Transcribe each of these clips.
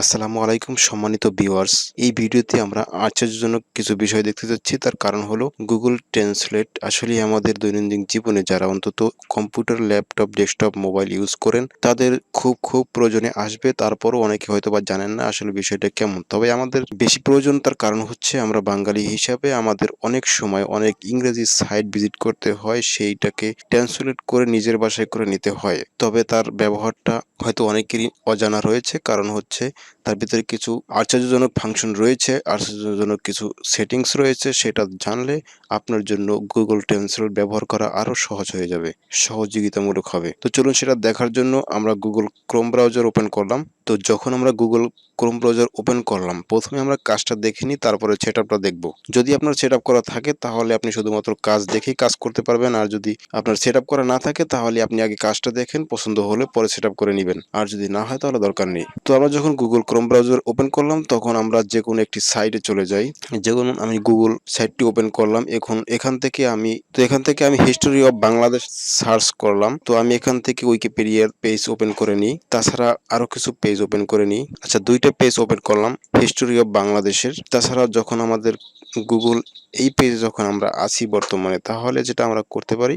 আসসালামু আলাইকুম সম্মানিত ভিউয়ার্স। এই ভিডিওতে আমরা আশ্চর্যজনক কিছু বিষয় দেখতে যাচ্ছি। তার কারণ হলো গুগল ট্রান্সলেট আসলেই আমাদের দৈনন্দিন জীবনে যারা অন্তত computer, laptop, desktop, mobile use করেন তাদের খুব প্রয়োজনে আসবে। তারপরও অনেকে হয়তোবা জানেন না আসলে বিষয়টা কেমন। তবে আমাদের বেশি প্রয়োজন, তার কারণ হচ্ছে আমরা বাঙালি হিসাবে আমাদের অনেক সময় অনেক ইংরেজি সাইট ভিজিট করতে হয়, সেইটাকে ট্রান্সলেট করে নিজের ভাষায় করে নিতে হয়। তবে তার ব্যবহারটা হয়তো অনেকেরই অজানা রয়েছে, কারণ হচ্ছে তার ভিতরে কিছু আশ্চর্যজনক ফাংশন রয়েছে, আশ্চর্যজনক কিছু সেটিংস রয়েছে। সেটা জানলে আপনার জন্য গুগল ট্রান্সলেট ব্যবহার করা আরো সহজ হয়ে যাবে, সহযোগিতামূলক হবে। তো চলুন সেটা দেখার জন্য আমরা গুগল ক্রোম ব্রাউজার ওপেন করলাম। তো যখন আমরা গুগল ক্রোম ব্রাউজার ওপেন করলাম, প্রথমে আমরা কাজটা দেখে নিই, তারপরে সেটআপটা দেখব। যদি আপনার সেটআপ করা থাকে তাহলে আপনি শুধুমাত্র কাজ দেখেই কাজ করতে পারবেন, আর যদি আপনার সেটআপ করা না থাকে তাহলে আপনি আগে কাজটা দেখেন, পছন্দ হলে পরে সেটআপ করে নেবেন, আর যদি না হয় তাহলে দরকার নেই। তো আমরা যখন গুগল ক্রোম ব্রাউজার ওপেন করলাম তখন আমরা যে কোনো একটি সাইটে চলে যাই। যেমন আমি গুগল সাইটটি ওপেন করলাম। এখান থেকে আমি হিস্টোরি অফ বাংলাদেশ সার্চ করলাম। তো আমি এখান থেকে উইকিপিডিয়ার পেজ ওপেন করে নিই, তাছাড়া আরো কিছু পেজ ওপেন করে নিই। আচ্ছা, দুইটা পেজ ওপেন করলাম হিস্টোরি অফ বাংলাদেশের। তাছাড়া যখন আমাদের গুগল এই পেজে যখন আমরা আছি বর্তমানে, তাহলে যেটা আমরা করতে পারি,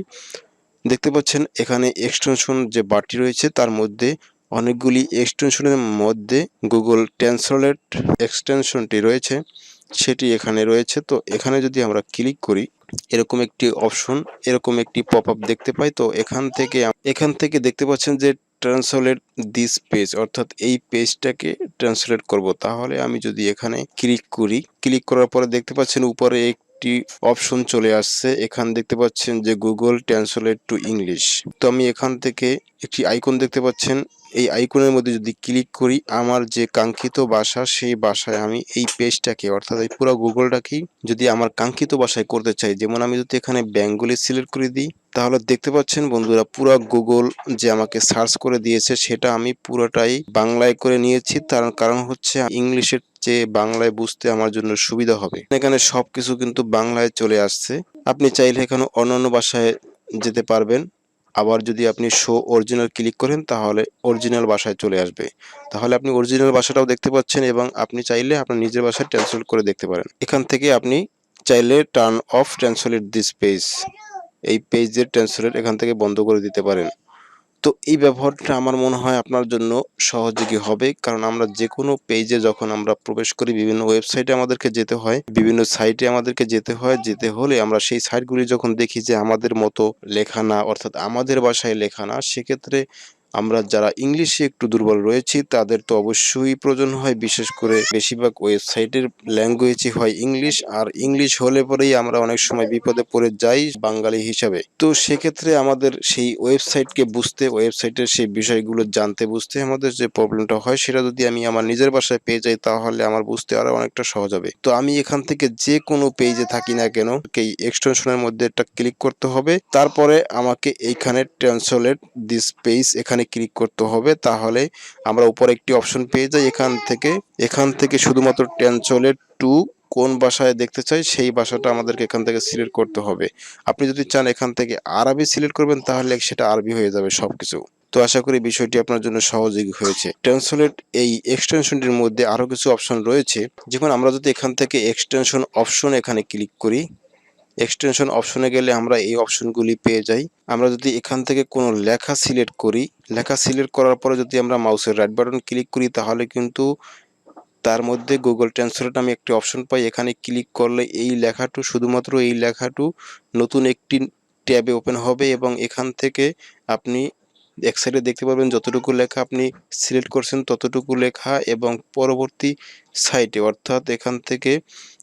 দেখতে পাচ্ছেন এখানে এক্সটেনশন যে বারটি রয়েছে তার মধ্যে অনেকগুলি এক্সটেনশনের মধ্যে গুগল ট্রান্সলেট এক্সটেনশনটি রয়েছে, সেটি এখানে রয়েছে। তো এখানে যদি আমরা ক্লিক করি, এরকম একটি পপ আপ দেখতে পাই। তো এখান থেকে দেখতে পাচ্ছেন যে ট্রান্সলেট দিস পেজ, অর্থাৎ এই পেজটাকে ট্রান্সলেট করব। তাহলে আমি যদি এখানে ক্লিক করি, ক্লিক করার পরে দেখতে পাচ্ছেন উপরে একটি অপশন চলে আসছে। এখানে দেখতে পাচ্ছেন যে গুগল ট্রান্সলেট টু ইংলিশ। তো আমি এখান থেকে একটি আইকন দেখতে পাচ্ছেন, এই আইকনের মধ্যে যদি ক্লিক করি, আমার যে কাঙ্ক্ষিত ভাষা সেই ভাষায় আমি এই পেজটাকে, অর্থাৎ এই পুরো গুগলটাকেই যদি আমার কাঙ্ক্ষিত ভাষায় করতে চাই, যেমন আমি যদি এখানে বেঙ্গলি সিলেক্ট করে দিই, তাহলে দেখতে পাচ্ছেন বন্ধুরা পুরো গুগল যে আমাকে সার্চ করে দিয়েছে সেটা আমি পুরোটাই বাংলায় করে নিয়েছি। তার কারণ হচ্ছে ইংলিশের চেয়ে বাংলায় বুঝতে আমার জন্য সুবিধা হবে। এখানে সবকিছু কিন্তু বাংলায় চলে আসছে। আপনি চাইলে এখানে অন্যান্য ভাষায় যেতে পারবেন। আবার যদি আপনি শো অরিজিনাল ক্লিক করেন তাহলে অরিজিনাল ভাষায় চলে আসবে। তাহলে আপনি অরিজিনাল ভাষাটাও দেখতে পাচ্ছেন, এবং আপনি চাইলে আপনার নিজের ভাষায় ট্রান্সলেট করে দেখতে পারেন। এখান থেকে আপনি চাইলে turn off translate this page, এই পেজের ট্রান্সলেট এখান থেকে বন্ধ করে দিতে পারেন। তো এই ব্যবহারটা আমার মনে হয় আপনার জন্য সহযোগী হবে, কারণ আমরা যে কোনো পেজে যখন আমরা প্রবেশ করি, বিভিন্ন ওয়েবসাইটে আমাদেরকে যেতে হয়, বিভিন্ন সাইটে আমাদেরকে যেতে হয়। যেতে হলে আমরা সেই সাইটগুলি যখন দেখি যে আমাদের মতো লেখা না, অর্থাৎ আমাদের ভাষায় লেখা না, সেক্ষেত্রে আমরা যারা ইংলিশে একটু দুর্বল রয়েছি তাদের তো অবশ্যই প্রয়োজন হয়। বিশেষ করে বেশিরভাগ ওয়েবসাইটের ল্যাঙ্গুয়েজই হয় ইংলিশ, আর ইংলিশ হলে পরেই আমরা অনেক সময় বিপদে পড়ে যাই বাঙালি হিসাবে। তো সেক্ষেত্রে আমাদের সেই ওয়েবসাইটকে বুঝতে, ওয়েবসাইটের সেই বিষয়গুলো জানতে বুঝতে আমাদের যে প্রবলেমটা হয়, সেটা যদি আমি আমার নিজের ভাষায় পেয়ে যাই তাহলে আমার বুঝতে আরো অনেকটা সহজ হবে। তো আমি এখান থেকে যে কোনো পেজে থাকি না কেন, এই এক্সটেনশনের মধ্যে একটা ক্লিক করতে হবে, তারপরে আমাকে এইখানে ট্রান্সলেট দিস পেজ এখানে ক্লিক করতে হবে। তাহলে আমরা উপরে একটি অপশন পেয়ে যাই। এখান থেকে শুধুমাত্র ট্রান্সলেট টু কোন ভাষায় দেখতে চাই সেই ভাষাটা আমাদেরকে এখান থেকে সিলেক্ট করতে হবে। আপনি যদি চান এখান থেকে আরবি সিলেক্ট করবেন তাহলে সেটা আরবি হয়ে যাবে সবকিছু। তো আশা করি বিষয়টি আপনার জন্য সহযোগী হয়েছে। ট্রান্সলেট এই এক্সটেনশনটির মধ্যে আরো কিছু অপশন রয়েছে। যেমন আমরা যদি এখান থেকে এক্সটেনশন অপশন এখানে ক্লিক করি, এক্সটেনশন অপশনে গেলে আমরা এই অপশনগুলি পেয়ে যাই। আমরা যদি এখান থেকে কোনো লেখা সিলেক্ট করি, লেখা সিলেক্ট করার পরে যদি আমরা মাউসের রাইট বাটন ক্লিক করি, তাহলে কিন্তু তার মধ্যে গুগল ট্রান্সলেট আমি একটি অপশন পাই। এখানে ক্লিক করলে শুধুমাত্র এই লেখাটু নতুন একটি ট্যাবে ওপেন হবে, এবং এখান থেকে আপনি এক সাইডে দেখতে পারবেন যতটুকু লেখা আপনি সিলেক্ট করছেন ততটুকু লেখা, এবং পরবর্তী সাইটে, অর্থাৎ এখান থেকে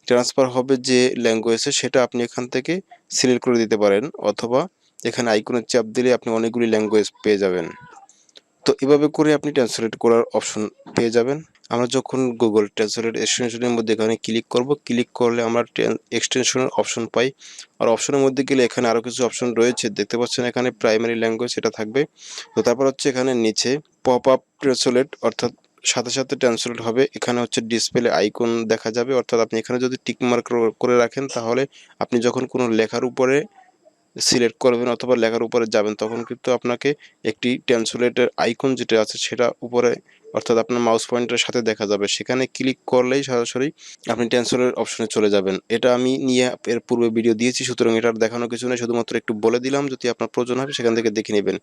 ট্রান্সফার হবে যে ল্যাঙ্গুয়েজে, সেটা আপনি এখান থেকে সিলেক্ট করে দিতে পারেন, অথবা এখানে আইকনের চাপ দিলে আপনি অনেকগুলি ল্যাঙ্গুয়েজ পেয়ে যাবেন। তো এভাবে করে আপনি ট্রান্সলেট করার অপশন পেয়ে যাবেন। আমরা যখন গুগল ট্রান্সলেট এক্সটেনশনের মধ্যে এখানে ক্লিক করব, ক্লিক করলে আমরা এক্সটেনশনের অপশন পাই। আর অপশনের মধ্যে গেলে এখানে আরো কিছু অপশন রয়েছে, দেখতে পাচ্ছেন এখানে প্রাইমারি ল্যাঙ্গুয়েজ এটা থাকবে। তো তারপর হচ্ছে এখানে নিচে পপ আপ ট্রান্সলেট, অর্থাৎ সাথে সাথে ট্রান্সলেট হবে। এখানে হচ্ছে ডিসপ্লে আইকন দেখা যাবে, অর্থাৎ আপনি এখানে যদি টিক মার্ক করে রাখেন তাহলে আপনি যখন কোনো লেখার উপরে সিলেক্ট করবেন অথবা লেখার উপরে যাবেন তখন কিন্তু আপনাকে একটি ট্রান্সলেটের আইকন যেটা আছে সেটা উপরে অর্থাৎ আপনার মাউস পয়েন্টারের সাথে দেখা যাবে। সেখানে ক্লিক করলেই সরাসরি আপনি ট্রান্সলেট অপশনে চলে যাবেন। এটা আমি নিয়ে এর পূর্বে ভিডিও দিয়েছি, সুতরাং এটার দেখানোর কিছু নেই, শুধুমাত্র একটু বলে দিলাম, যদি আপনার প্রয়োজন হয় সেখান থেকে দেখে নেবেন।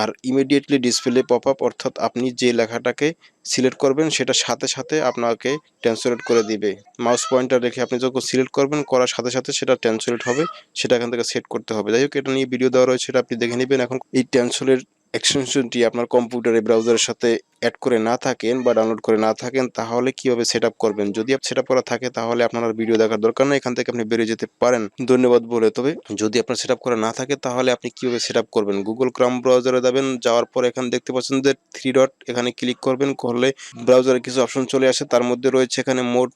আর ইমিডিয়েটলি ডিসপ্লে পপ আপ, অর্থাৎ আপনি যে লেখাটাকে সিলেক্ট করবেন সেটা সাথে সাথে আপনাকে ট্রান্সলেট করে দিবে। মাউস পয়েন্টার রেখে আপনি যখন সিলেক্ট করবেন, করার সাথে সাথে সেটা ট্রান্সলেট হবে, সেটা এখান থেকে সেট করতে হবে। যাই হোক, এটা নিয়ে ভিডিও দেওয়া রয়েছে, সেটা আপনি দেখে নেবেন। এখন এই ট্রান্সলেট এক্সটেনশনটি আপনার কম্পিউটারে ব্রাউজারের সাথে অ্যাড করে না থাকেন বা ডাউনলোড করে না থাকেন, তাহলে কিভাবে সেট আপ করবেন? যদি সেট আপ করা থাকে তাহলে আপনার আর ভিডিও দেখার দরকার নেই, এখান থেকে আপনি বেরিয়ে যেতে পারেন ধন্যবাদ বলে। তবে যদি আপনার সেট আপ করা না থাকে তাহলে আপনি কিভাবে সেট আপ করবেন? গুগল ক্রোম ব্রাউজারে যাবেন, যাওয়ার পর এখানে দেখতে পাচ্ছেন যে থ্রি ডট, এখানে ক্লিক করবেন, করলে ব্রাউজারে কিছু অপশন চলে আসে। তার মধ্যে রয়েছে এখানে মোর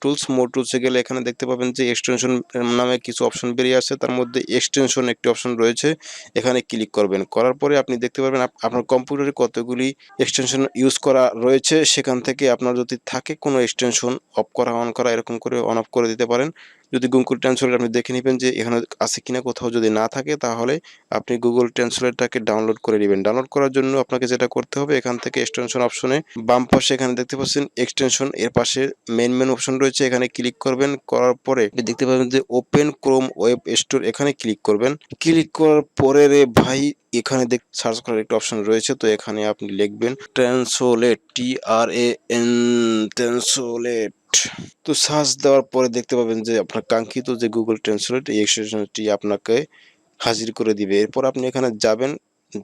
টুলসে গেলে এখানে দেখতে পাবেন যে এক্সটেনশন নামে কিছু অপশন বেরিয়ে আসে, তার মধ্যে এক্সটেনশন একটি অপশন রয়েছে, এখানে ক্লিক করবেন। করার পরে আপনি দেখতে পারবেন আপনার কম্পিউটারে কতগুলি এক্সটেনশন ইউজ করা রয়েছে। সেখান থেকে আপনার যদি থাকে কোনো এক্সটেনশন অফ করা, অন করা, এরকম করে অন অফ করে দিতে পারেন। যদি গুগল ট্রান্সলেট আপনি দেখে নেবেন যে এখানে আছে কিনা, কোথাও যদি না থাকে তাহলে আপনি গুগল ট্রান্সলেটটাকে ডাউনলোড করে নেবেন। ডাউনলোড করার জন্য আপনাকে যেটা করতে হবে, এখান থেকে এক্সটেনশন অপশনে বাম পাশে এখানে দেখতে পাচ্ছেন এক্সটেনশন, এর পাশে মেন অপশন রয়েছে, এখানে ক্লিক করবেন। করার পরে দেখতে পাবেন যে ওপেন ক্রোম ওয়েব স্টোর, এখানে ক্লিক করবেন। ক্লিক করার পরে রে ভাই, এখানে সার্চ করার একটা অপশন রয়েছে, তো এখানে আপনি লিখবেন ট্রান্সলেট, TRAN, ট্রান্সলেট। তো সার্চ দেওয়ার পরে দেখতে পাবেন যে আপনার কাঙ্ক্ষিত যে গুগল ট্রান্সলেট, এই এক্সটেনশনটি আপনাকে হাজির করে দিবে। এরপর আপনি এখানে যাবেন,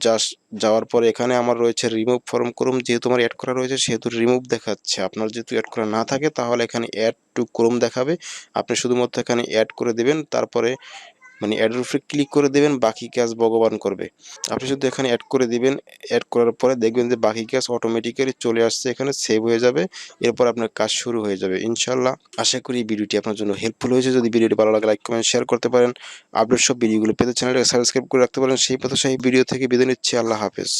জাস্ট যাওয়ার পরে এখানে আমার রয়েছে রিমুভ ফ্রম ক্রোম, যেহেতু আমার অ্যাড করা রয়েছে সেহেতু রিমুভ দেখাচ্ছে। আপনার যেহেতু অ্যাড করা না থাকে তাহলে এখানে অ্যাড টু ক্রোম দেখাবে, আপনি শুধুমাত্র এখানে অ্যাড করে দেবেন, তারপরে মানে অ্যাডের উপরে ক্লিক করে দেবেন, বাকি কাজ ভগবান করবে। আপনি শুধু এখানে অ্যাড করে দিবেন, অ্যাড করার পরে দেখবেন যে বাকি কাজ অটোমেটিক্যালি চলে আসছে, এখানে সেভ হয়ে যাবে। এরপর আপনার কাজ শুরু হয়ে যাবে ইনশাল্লাহ। আশা করি এই ভিডিওটি আপনার জন্য হেল্পফুল হয়েছে। যদি ভিডিওটি ভালো লাগে লাইক কমেন্ট শেয়ার করতে পারেন। আপডেট সব ভিডিওগুলো পেতে চ্যানেলটাকে সাবস্ক্রাইব করে রাখতে পারেন। সেই প্রত্যাশায় এই ভিডিও থেকে বিদায় নিচ্ছি। আল্লাহ হাফেজ।